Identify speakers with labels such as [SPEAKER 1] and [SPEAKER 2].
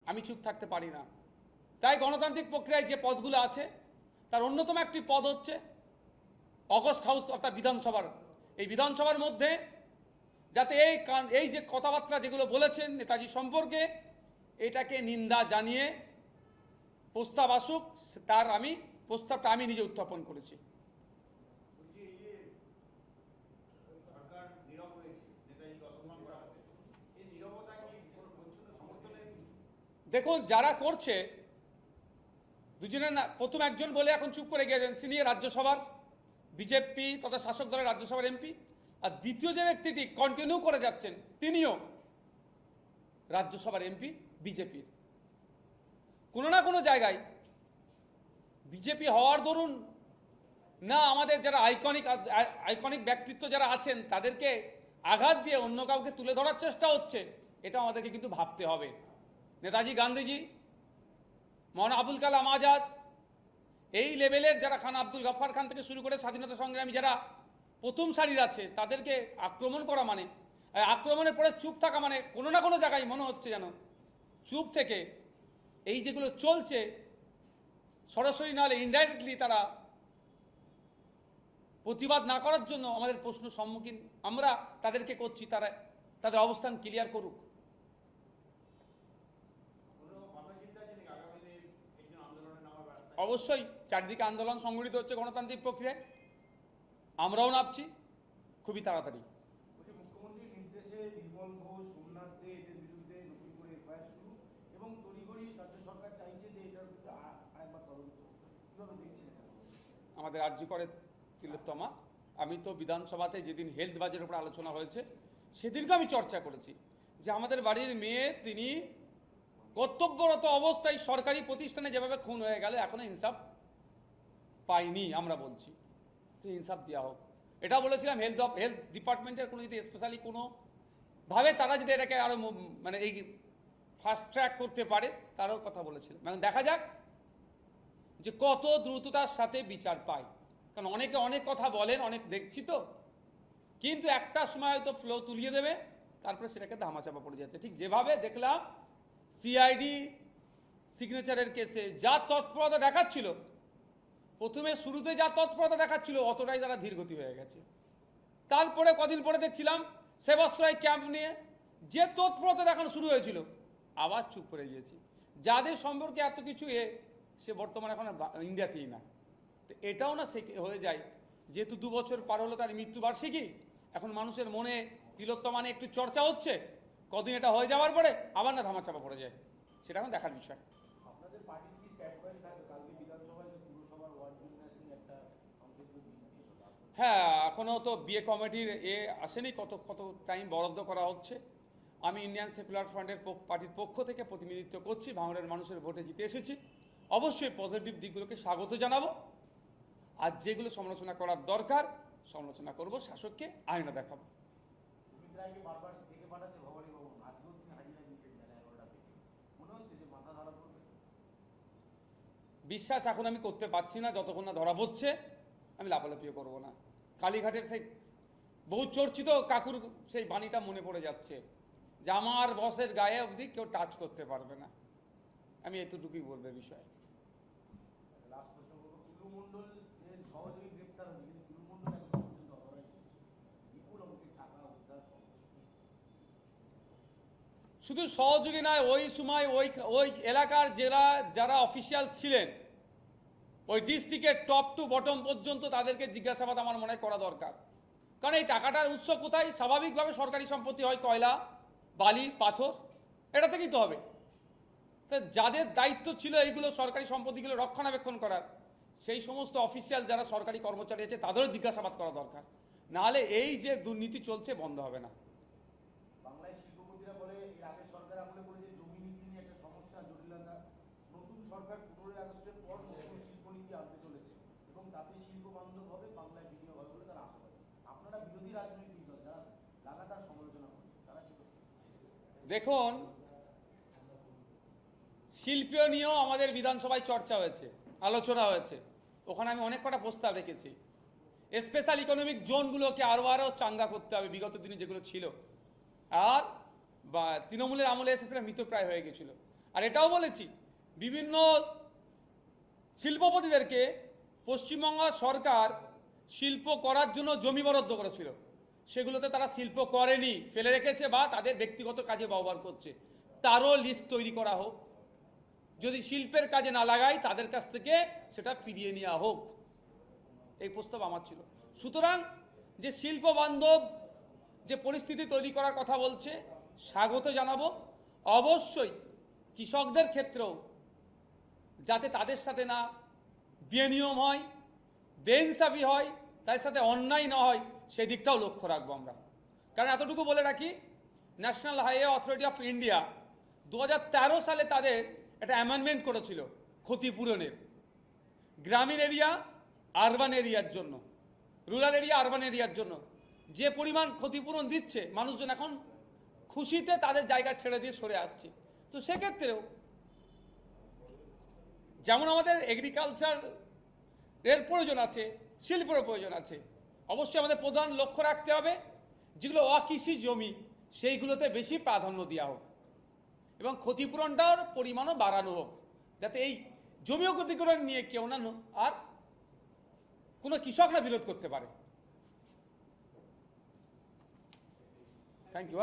[SPEAKER 1] আমি চুপ থাকতে পারি না। তাই গণতান্ত্রিক প্রক্রিয়ায় যে পদগুলো আছে তার অন্যতম একটি পদ হচ্ছে অগস্ট হাউস অর্থাৎ বিধানসভার। এই বিধানসভার মধ্যে যাতে এই যে কথাবার্তা যেগুলো বলেছেন নেতাজি সম্পর্কে, এটাকে নিন্দা জানিয়ে প্রস্তাব আসুক, তার প্রস্তাবটা আমি নিজে উত্থাপন করেছি। দেখুন, যারা করছে দুজনের না, প্রথম একজন বলে এখন চুপ করে গিয়েছেন সিনিয়র রাজ্যসভার বিজেপি তথা শাসক দলের রাজ্যসভার এমপি, আর দ্বিতীয় যে ব্যক্তিটি কন্টিনিউ করে যাচ্ছেন তিনিও রাজ্যসভার এমপি বিজেপির। কোনো না কোনো জায়গায় বিজেপি হওয়ার দরুন না আমাদের যারা আইকনিক ব্যক্তিত্ব যারা আছেন তাদেরকে আঘাত দিয়ে অন্য কাউকে তুলে ধরার চেষ্টা হচ্ছে, এটা আমাদেরকে কিন্তু ভাবতে হবে। নেতাজি গান্ধীজি, মৌলানা আবুল কালাম আজাদ, এই লেভেলের যারা খান আব্দুল গফফার খান থেকে শুরু করে স্বাধীনতা সংগ্রামী যারা প্রথম সারির আছে, তাদেরকে আক্রমণ করা মানে, আক্রমণের পরে চুপ থাকা মানে কোনো না কোনো জায়গায় মনে হচ্ছে যেন চুপ থেকে এই যেগুলো চলছে সরাসরি নাহলে ইনডাইরেক্টলি তারা প্রতিবাদ না করার জন্য আমাদের প্রশ্ন সম্মুখীন আমরা তাদেরকে করছি, তারা তাদের অবস্থান ক্লিয়ার করুক। অবশ্যই চারদিকে আন্দোলন সংগঠিত হচ্ছে গণতান্ত্রিক প্রক্রিয়ায়, আমরাও নামছি খুবই তাড়াতাড়ি।
[SPEAKER 2] মুখ্যমন্ত্রীর নির্দেশে নির্মল ঘোষ, সোমনাথ দে এদের বিরুদ্ধে নতুন করে এফআইআর শুরু এবং তড়িঘড়ি রাজ্য সরকার চাইছে যে এটার বিরুদ্ধে আরেকবার তদন্ত। কিভাবে দেখছেন এটা?
[SPEAKER 1] আমাদের আরজি করে তিলোত্তমা, আমি তো বিধানসভাতে যেদিন হেলথ বাজেটের উপর আলোচনা হয়েছে সেদিনকে আমি চর্চা করেছি যে আমাদের বাড়ির মেয়ে তিনি কর্তব্যরত অবস্থায় সরকারি প্রতিষ্ঠানে যেভাবে খুন হয়ে গেল এখনো ইনসাফ পাইনি, আমরা বলছি তো ইনসাফ দেওয়া হোক। এটা বলেছিলাম হেলথ ডিপার্টমেন্টের কোনো যদি স্পেশালি কোনোভাবে তারা যদি এটাকে আরও মানে এই ফাস্ট ট্র্যাক করতে পারে তারও কথা বলেছিলাম। মানে দেখা যাক যে কত দ্রুততার সাথে বিচার পায়, কারণ অনেকে অনেক কথা বলেন, অনেক দেখছি তো, কিন্তু একটা সময় হয়তো ফ্লো তুলিয়ে দেবে, তারপরে সেটাকে ধামাচাপা পড়ে যাচ্ছে। ঠিক যেভাবে দেখলাম সিআইডি সিগনেচারের কেসে যা তৎপরতা দেখাচ্ছিল, প্রথমে শুরুতে যা তৎপরতা দেখাচ্ছিল অতটাই তারা ধীরগতি হয়ে গেছে। তারপরে কদিন পরে দেখছিলাম সেবাশ্রয় ক্যাম্প নিয়ে যে তৎপরতা দেখানো শুরু হয়েছিল আবার চুপ করে গিয়েছি। যাদের সম্পর্কে এত কিছু সে বর্তমানে এখন ইন্ডিয়াতেই না। তো এটাও না সে হয়ে যায়, যেহেতু 2 বছর পার হলো তার মৃত্যুবার্ষিকী, এখন মানুষের মনে তিলোত্তমা নিয়ে একটু চর্চা হচ্ছে, কদিন এটা হয়ে যাওয়ার পরে আবার না ধামাচাপা পড়ে যায়, সেটা এখন দেখার বিষয়।
[SPEAKER 2] আপনাদের পার্টির কি স্ট্যান্ড থাকে কালকে বিধানসভায় পুরসভার ওয়ার্ড বিন্যাসে একটা সংশোধনী বিল?
[SPEAKER 1] হ্যাঁ, এখনও তো বিয়ে কমিটির আসেনি, কত কত টাইম বরাদ্দ করা হচ্ছে। আমি ইন্ডিয়ান সেকুলার ফ্রন্টের পার্টির পক্ষ থেকে প্রতিনিধিত্ব করছি, ভাঙড়ের মানুষের ভোটে জিতে এসেছি। অবশ্যই পজিটিভ দিকগুলোকে স্বাগত জানাবো, আর যেগুলো সমালোচনা করার দরকার সমালোচনা করব, শাসককে আয়না দেখাবো।
[SPEAKER 2] বারবার ডেকে পাঠাচ্ছে ভবানী ভবন, আজকেও তিনি হাজিরা দিচ্ছেন বেলা 11টা থেকে, মনে হচ্ছে যে মাথা ধরা পড়বে?
[SPEAKER 1] বিশ্বাস এখন আমি করতে পারছি না, যতক্ষণ না ধরা পড়ছে আমি লাফালাফিও করবো না। কালীঘাটের সেই বহু চর্চিত কাকুর সেই বাণীটা মনে পড়ে যাচ্ছে যে আমার বসের গায়ে অবধি কেউ টাচ করতে পারবে না। আমি এতটুকুই বলবে বিষয়।
[SPEAKER 2] লাস্ট প্রশ্ন করবো, কুলু মণ্ডলের সহযোগী গ্রেপ্তার হয়েছে, কিন্তু কুলু মণ্ডল এখন পর্যন্ত ধরা গিয়েছে, বিপুল অঙ্কের টাকা উদ্ধার সম্ভব।
[SPEAKER 1] শুধু সহযোগী নয়, ওই সময় ওই এলাকার যারা অফিসিয়াল ছিলেন, ওই ডিস্ট্রিক্টের টপ টু বটম পর্যন্ত তাদেরকে জিজ্ঞাসাবাদ আমার মনে হয় করা দরকার। কারণ এই টাকাটার উৎস কোথায়? স্বাভাবিকভাবে সরকারি সম্পত্তি হয়, কয়লা, বালি, পাথর, এটা থেকেই তো হবে। তো যাদের দায়িত্ব ছিল এইগুলো সরকারি সম্পত্তিগুলো রক্ষণাবেক্ষণ করার, সেই সমস্ত অফিসিয়াল যারা সরকারি কর্মচারী আছে তাদেরও জিজ্ঞাসাবাদ করা দরকার, নাহলে এই যে দুর্নীতি চলছে বন্ধ হবে না।
[SPEAKER 2] বাংলায় শিল্পপতিরা বলে এর আগের সরকার আমলে করেছে জমি নীতি নিয়ে একটা সমস্যা, জটিলতা। নতুন সরকার 15ই আগস্টের পর নতুন শিল্পনীতি আনতে চলেছে এবং তাতে শিল্প বান্ধব হবে, বাংলায় বিনিয়োগ হবে বলে তারা আশাবাদী। আপনারা বিরোধী রাজনৈতিক দল যারা লাগাতার সমালোচনা করছে, তারা কি করছে?
[SPEAKER 1] দেখুন, শিল্প নিয়েও আমাদের বিধানসভায় চর্চা হয়েছে, আলোচনা হয়েছে, ওখানে আমি অনেক কটা প্রস্তাব রেখেছি। স্পেশাল ইকোনমিক জোনগুলোকে আরও চাঙ্গা করতে হবে, বিগত দিনে যেগুলো ছিল আর বা তৃণমূলের আমলে এসেছিলাম মৃতপ্রায় হয়ে গেছিলো। আর এটাও বলেছি বিভিন্ন শিল্পপতিদেরকে পশ্চিমবঙ্গ সরকার শিল্প করার জন্য জমি বরাদ্দ করেছিল, সেগুলোতে তারা শিল্প করেনি, ফেলে রেখেছে বা তাদের ব্যক্তিগত কাজে ব্যবহার করছে। তারও লিস্ট তৈরি করা হোক, যদি শিল্পের কাজে না লাগায় তাদের কাছ থেকে সেটা ফিরিয়ে নেওয়া হোক, এই প্রস্তাব আমার ছিল। সুতরাং যে শিল্প বান্ধব যে পরিস্থিতি তৈরি করার কথা বলছে, স্বাগত জানাবো। অবশ্যই কৃষকদের ক্ষেত্রেও যাতে তাদের সাথে না বেনিয়ম হয়, বেইনসাফি হয়, তাদের সাথে অন্যায় না হয়, সেই দিকটাও লক্ষ্য রাখবো আমরা। কারণ এতটুকু বলে রাখি, national highway authority of India 2013 সালে তাদের একটা অ্যামেন্ডমেন্ট করেছিল ক্ষতিপূরণের, গ্রামীণ এরিয়া আরবান এরিয়ার জন্য, রুরাল এরিয়া আরবান এরিয়ার জন্য যে পরিমাণ ক্ষতিপূরণ দিচ্ছে, মানুষজন এখন খুশিতে তাদের জায়গা ছেড়ে দিয়ে সরে আসছে। তো সেক্ষেত্রেও যেমন আমাদের এগ্রিকালচার এর প্রয়োজন আছে, শিল্পের প্রয়োজন আছে, অবশ্যই আমাদের প্রধান লক্ষ্য রাখতে হবে যেগুলো অকৃষি জমি সেইগুলোতে বেশি প্রাধান্য দেওয়া হোক এবং ক্ষতিপূরণটার পরিমাণও বাড়ানো হোক, যাতে এই জমি ক্ষতিপূরণ নিয়ে কেউ না আর কোনো কৃষকরা বিরোধ করতে পারে। Thank you.